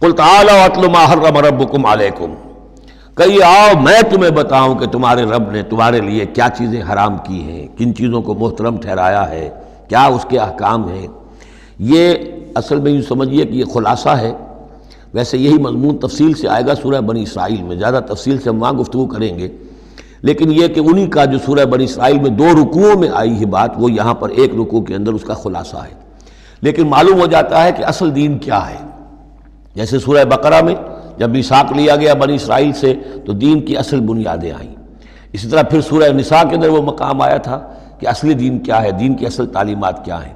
قل تعالوا اتل ما حرم ربکم علیکم، کہیے آؤ میں تمہیں بتاؤں کہ تمہارے رب نے تمہارے لیے کیا چیزیں حرام کی ہیں، کن چیزوں کو محترم ٹھہرایا ہے، کیا اس کے احکام ہیں۔ یہ اصل میں یوں سمجھیے کہ یہ خلاصہ ہے۔ ویسے یہی مضمون تفصیل سے آئے گا سورہ بنی اسرائیل میں، زیادہ تفصیل سے ہم وہاں گفتگو کریں گے، لیکن یہ کہ انہی کا جو سورہ بنی اسرائیل میں 2 رکوعوں میں آئی ہے بات، وہ یہاں پر 1 رکوع کے اندر اس کا خلاصہ ہے۔ لیکن معلوم ہو جاتا ہے کہ اصل دین کیا ہے۔ جیسے سورہ بقرہ میں جب میثاق لیا گیا بنی اسرائیل سے تو دین کی اصل بنیادیں آئیں، اسی طرح پھر سورہ نساء کے اندر وہ مقام آیا تھا کہ اصلی دین کیا ہے، دین کی اصل تعلیمات کیا ہیں۔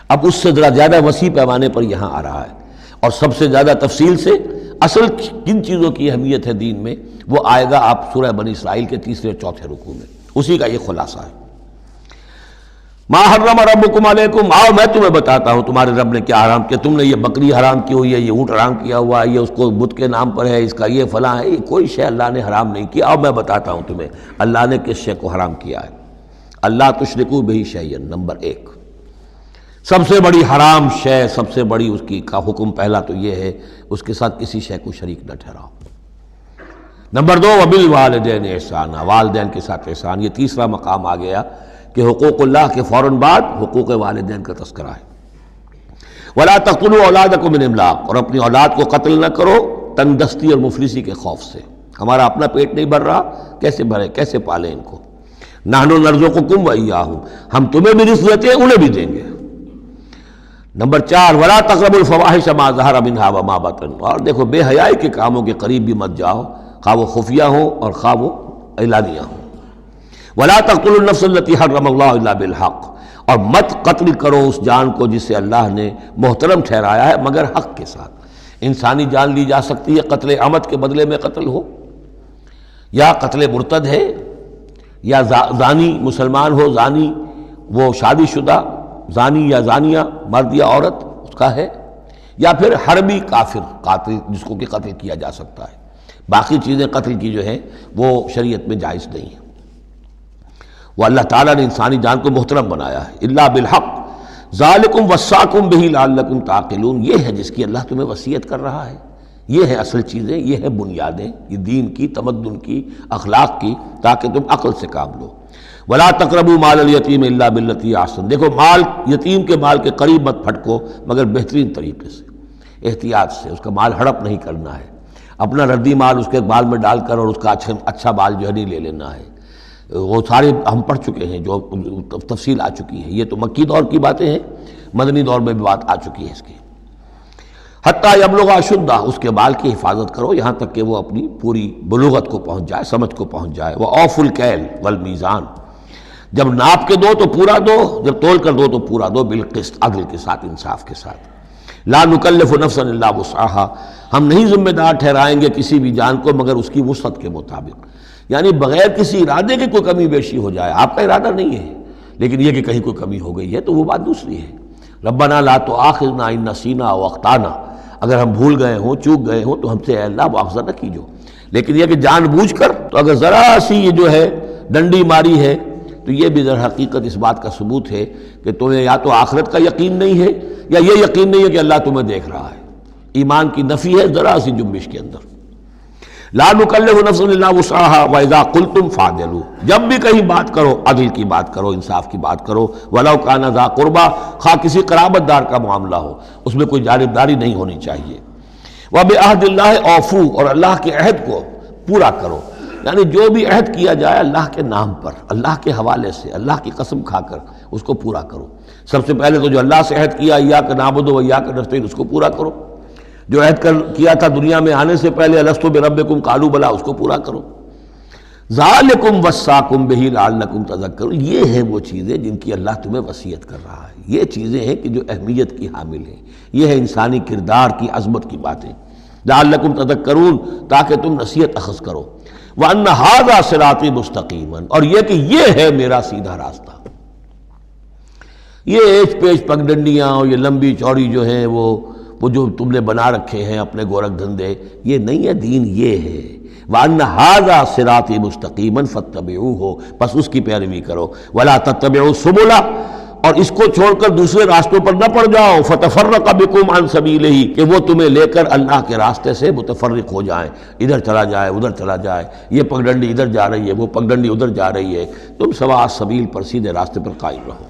اب اس سے ذرا زیادہ وسیع پیمانے پر یہاں آ رہا ہے، اور سب سے زیادہ تفصیل سے اصل کن چیزوں کی اہمیت ہے دین میں وہ آئے گا آپ سورہ بنی اسرائیل کے 3 اور 4 رکوع میں، اسی کا یہ خلاصہ ہے۔ ما حرم ربکم علیکم، آؤ میں تمہیں بتاتا ہوں تمہارے رب نے کیا حرام کیا۔ تم نے یہ بکری حرام کی ہوئی ہے، یہ اونٹ حرام کیا ہوا ہے، یہ اس کو بت کے نام پر ہے، اس کا یہ فلاں ہے، یہ کوئی شے اللہ نے حرام نہیں کی۔ آؤ میں بتاتا ہوں تمہیں اللہ نے کس شے کو حرام کیا ہے۔ اللہ تشرکوا بہ شیئا، نمبر 1 سب سے بڑی حرام شے، سب سے بڑی اس کی کا حکم پہلا تو یہ ہے اس کے ساتھ کسی شے کو شریک نہ ٹھہراؤ۔ نمبر 2 وبالوالدین احسانا، والدین کے ساتھ احسان۔ یہ تیسرا مقام آ گیا کہ حقوق اللہ کے فوراً بعد حقوق والدین کا تذکرہ ہے۔ ولا تقتلوا اولادکم من املاق، اور اپنی اولاد کو قتل نہ کرو تنگ دستی اور مفلسی کے خوف سے۔ ہمارا اپنا پیٹ نہیں بھر رہا، کیسے بھرے، کیسے پالیں ان کو۔ نحن نرزقکم وإیاہم، ہم تمہیں بھی رزق دیتے ہیں انہیں بھی دیں گے۔ نمبر 4 ولا تقربوا الفواحش ما ظہر منها وما بطن، اور دیکھو بے حیائی کے کاموں کے قریب بھی مت جاؤ، خواہ وہ خفیہ ہو اور خواہ وہ اعلانیہ ہو۔ ولا تقتلوا النفس التي حرم الله الا بالحق، اور مت قتل کرو اس جان کو جسے اللہ نے محترم ٹھہرایا ہے مگر حق کے ساتھ۔ انسانی جان لی جا سکتی ہے قتل عمد کے بدلے میں قتل ہو، یا قتل مرتد ہے، یا زانی مسلمان ہو، زانی وہ شادی شدہ زانی یا زانیہ مرد یا عورت اس کا ہے، یا پھر حربی کافر قاتل جس کو کہ قتل کیا جا سکتا ہے۔ باقی چیزیں قتل کی جو ہیں وہ شریعت میں جائز نہیں ہیں۔ وہ اللہ تعالیٰ نے انسانی جان کو محترم بنایا ہے۔ الا بالحق ذالکم وصاکم بہ لعلکم تعقلون، یہ ہے جس کی اللہ تمہیں وصیت کر رہا ہے۔ یہ ہے اصل چیزیں، یہ ہے بنیادیں، یہ دین کی، تمدن کی، اخلاق کی، تاکہ تم عقل سے کام لو۔ ولا تقربوا مال الیتیم الا بالتی احسن، دیکھو مال یتیم کے مال کے قریب مت پھٹکو مگر بہترین طریقے سے، احتیاط سے، اس کا مال ہڑپ نہیں کرنا ہے، اپنا ردی مال اس کے بال میں ڈال کر اور اس کا اچھا بال جو ہے نہیں لے لینا ہے۔ وہ سارے ہم پڑھ چکے ہیں، جو تفصیل آ چکی ہے، یہ تو مکی دور کی باتیں ہیں، مدنی دور میں بھی بات آ چکی ہے اس کی۔ حتیٰ یبلغ اشدہ، اس کے بال کی حفاظت کرو یہاں تک کہ وہ اپنی پوری بلوغت کو پہنچ جائے، سمجھ کو پہنچ جائے۔ وَأَوْفُوا الْكَيْلَ وَالْمِيزَانَ، جب ناپ کے دو تو پورا دو، جب تول کر دو تو پورا دو، بالقسط، عدل کے ساتھ، انصاف کے ساتھ۔ لا نکلف نفسا الا وسعها، ہم نہیں ذمہ دار ٹھہرائیں گے کسی بھی جان کو مگر اس کی وسعت کے مطابق، یعنی بغیر کسی ارادے کے کوئی کمی بیشی ہو جائے، آپ کا ارادہ نہیں ہے لیکن یہ کہ کہیں کوئی کمی ہو گئی ہے تو وہ بات دوسری ہے۔ ربنا لا تؤاخذنا ان نسینا او اخطانا، اگر ہم بھول گئے ہوں، چوک گئے ہوں تو ہم سے اے اللہ مؤاخذہ نہ کیجو، لیکن یہ کہ جان بوجھ کر، تو اگر ذرا سی یہ جو ہے ڈنڈی ماری ہے تو یہ بھی در حقیقت اس بات کا ثبوت ہے کہ تمہیں یا تو آخرت کا یقین نہیں ہے یا یہ یقین نہیں ہے کہ اللہ تمہیں دیکھ رہا ہے۔ ایمان کی نفی ہے ذرا سی جنبش کے اندر۔ لا نکلف نفسا الا وسعها واذا قلتم فاعدلوا، جب بھی کہیں بات کرو عدل کی بات کرو، انصاف کی بات کرو، ولو کان ذا قربا، خواہ کسی قرابت دار کا معاملہ ہو، اس میں کوئی جانبداری نہیں ہونی چاہیے۔ وبعہد اللہ اوفوا، اور اللہ کے عہد کو پورا کرو، یعنی جو بھی عہد کیا جائے اللہ کے نام پر، اللہ کے حوالے سے، اللہ کی قسم کھا کر اس کو پورا کرو۔ سب سے پہلے تو جو اللہ سے عہد کیا ایاک نعبد و ایاک نستعین، اس کو پورا کرو۔ جو عہد کیا تھا دنیا میں آنے سے پہلے الست بربکم قالوا بلی، اس کو پورا کرو۔ ذالکم وصاکم بہ لعلکم تذکرون، یہ ہیں وہ چیزیں جن کی اللہ تمہیں وصیت کر رہا ہے، یہ چیزیں ہیں کہ جو اہمیت کی حامل ہیں، یہ ہے انسانی کردار کی عظمت کی باتیں۔ لعلکم تذکرون، تاکہ تم نصیحت اخذ کرو۔ وَأَنَّ هَذَا صِرَاطِي مُسْتَقِيمًا، اور یہ کہ یہ ہے میرا سیدھا راستہ۔ یہ ایچ پیچ پگڈنڈیاں اور یہ لمبی چوڑی جو ہیں وہ جو تم نے بنا رکھے ہیں اپنے گورکھ دھندے، یہ نہیں ہے دین، یہ ہے۔ وَأَنَّ هَذَا صِرَاطِي مُسْتَقِيمًا فَاتَّبِعُوهُ، بس اس کی پیروی کرو۔ وَلَا تَتَّبِعُوا السُّبُلَ، اور اس کو چھوڑ کر دوسرے راستوں پر نہ پڑ جاؤ، فتفرق بکم عن سبیلہ، کہ وہ تمہیں لے کر اللہ کے راستے سے متفرق ہو جائیں، ادھر چلا جائے ادھر چلا جائے، یہ پگڈنڈی ادھر جا رہی ہے وہ پگڈنڈی ادھر جا رہی ہے، تم سواء السبیل پر سیدھے راستے پر قائم رہو۔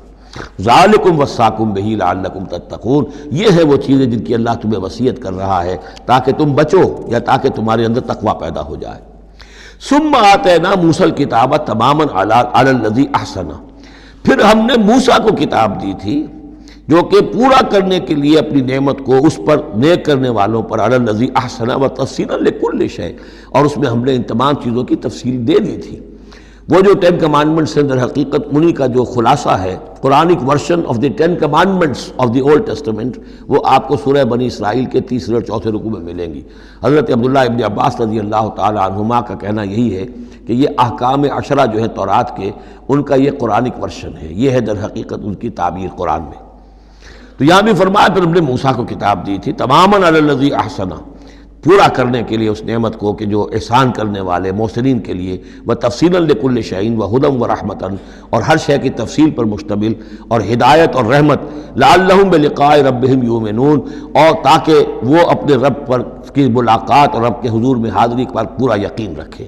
ذالکم وصاکم بہ لعلکم تتقون، یہ ہے وہ چیزیں جن کی اللہ تمہیں وصیت کر رہا ہے تاکہ تم بچو یا تاکہ تمہارے اندر تقوی پیدا ہو جائے۔ ثم آتینا موسیٰ الکتاب تماما علی الذی احسن، پھر ہم نے موسیٰ کو کتاب دی تھی جو کہ پورا کرنے کے لیے اپنی نعمت کو اس پر نیک کرنے والوں پر، علی الذی احسن وتفصیلا لکل شیء، اور اس میں ہم نے ان تمام چیزوں کی تفصیل دے دی تھی۔ وہ جو 10 کمانڈمنٹس ہیں در حقیقت انہی کا جو خلاصہ ہے، Quranic version of the 10 commandments of the old testament, وہ آپ کو سورہ بنی اسرائیل کے 3 اور 4 رکوع میں ملیں گی۔ حضرت عبداللہ ابن عباس رضی اللہ تعالی عنہما کا کہنا یہی ہے کہ یہ احکام عشرہ جو ہے تورات کے، ان کا یہ قرآنک ورشن ہے، یہ ہے در حقیقت ان کی تعبیر قرآن میں۔ تو یہاں بھی فرمایا پھر ہم نے موسیٰ کو کتاب دی تھی تماما علی الذی احسن، پورا کرنے کے لیے اس نعمت کو کہ جو احسان کرنے والے محسنین کے لیے، وتفصیلا لکل شیء وہدی ورحمۃ، اور ہر شے کی تفصیل پر مشتمل اور ہدایت اور رحمت، لعلہم بلقاء ربہم یؤمنون، اور تاکہ وہ اپنے رب پر کی ملاقات اور رب کے حضور میں حاضری پر پورا یقین رکھے۔